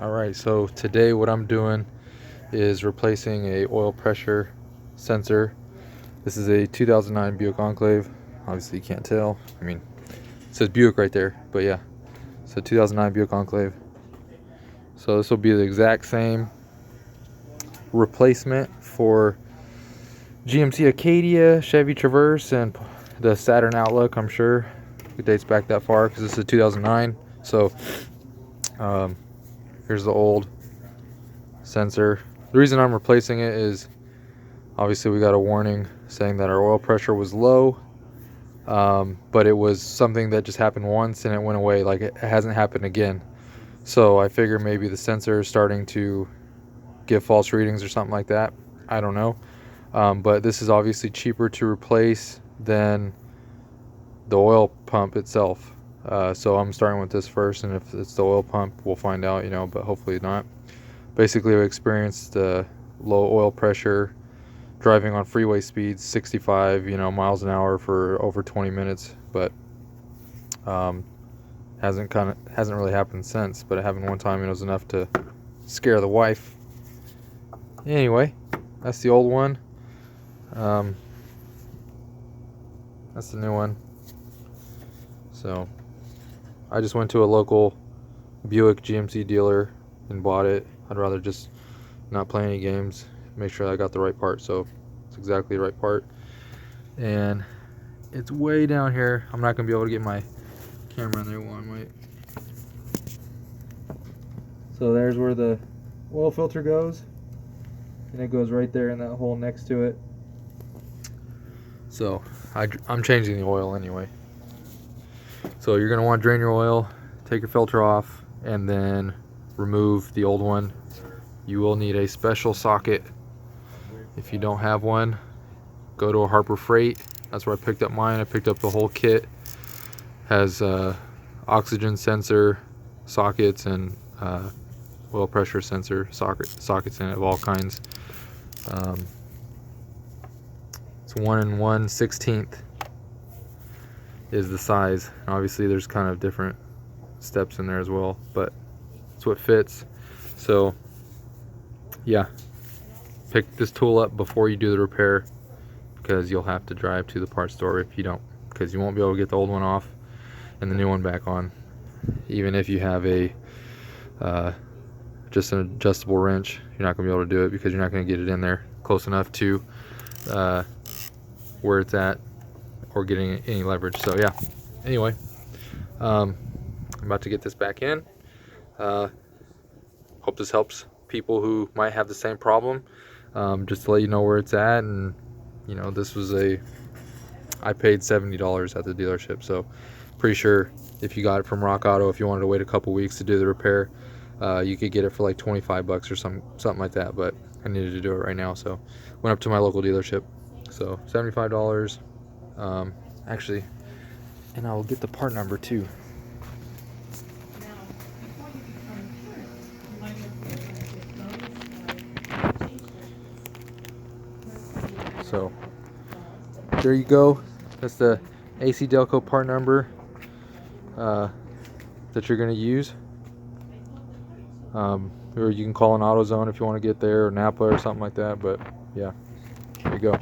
Alright, so today what I'm doing is replacing a oil pressure sensor. This is a 2009 Buick Enclave. Obviously you can't tell. I mean, it says Buick right there, but yeah. So 2009 Buick Enclave. So this will be the exact same replacement for GMC Acadia, Chevy Traverse, and the Saturn Outlook. I'm sure it dates back that far because this is 2009. So here's the old sensor. The reason I'm replacing it is obviously we got a warning saying that our oil pressure was low, but it was something that just happened once and it went away. Like, it hasn't happened again. So I figure maybe the sensor is starting to give false readings or something like that. I don't know. But this is obviously cheaper to replace than the oil pump itself. So I'm starting with this first, and if it's the oil pump, we'll find out, but hopefully not. Basically, we experienced low oil pressure driving on freeway speeds, 65 miles an hour for over 20 minutes, but hasn't really happened since. But it happened one time and it was enough to scare the wife. Anyway, that's the old one. That's the new one. So I just went to a local Buick GMC dealer and bought it. I'd rather just not play any games, make sure I got the right part. So it's exactly the right part, and it's way down here. I'm not gonna be able to get my camera in there while I'm wait. So there's where the oil filter goes, and it goes right there in that hole next to it. So I'm changing the oil anyway. So you're going to want to drain your oil, take your filter off, and then remove the old one. You will need a special socket. If you don't have one, go to a Harbor Freight. That's where I picked up mine. I picked up the whole kit. Has oxygen sensor sockets and oil pressure sensor sockets in it of all kinds. It's 1 1/16 is the size. And obviously there's kind of different steps in there as well, but it's what fits. So yeah, pick this tool up before you do the repair, because you'll have to drive to the parts store if you don't, because you won't be able to get the old one off and the new one back on, even if you have a just an adjustable wrench. You're not going to be able to do it because you're not going to get it in there close enough to where it's at or getting any leverage. So yeah, anyway, I'm about to get this back in. Hope this helps people who might have the same problem. Just to let you know where it's at, and this was I paid $70 at the dealership, so pretty sure if you got it from Rock Auto, if you wanted to wait a couple weeks to do the repair, you could get it for like 25 bucks or something like that. But I needed to do it right now, so went up to my local dealership. So $75 actually, and I'll get the part number too. So there you go. That's the AC Delco part number that you're going to use. Or you can call an AutoZone if you want to get there, or Napa or something like that. But yeah, there you go.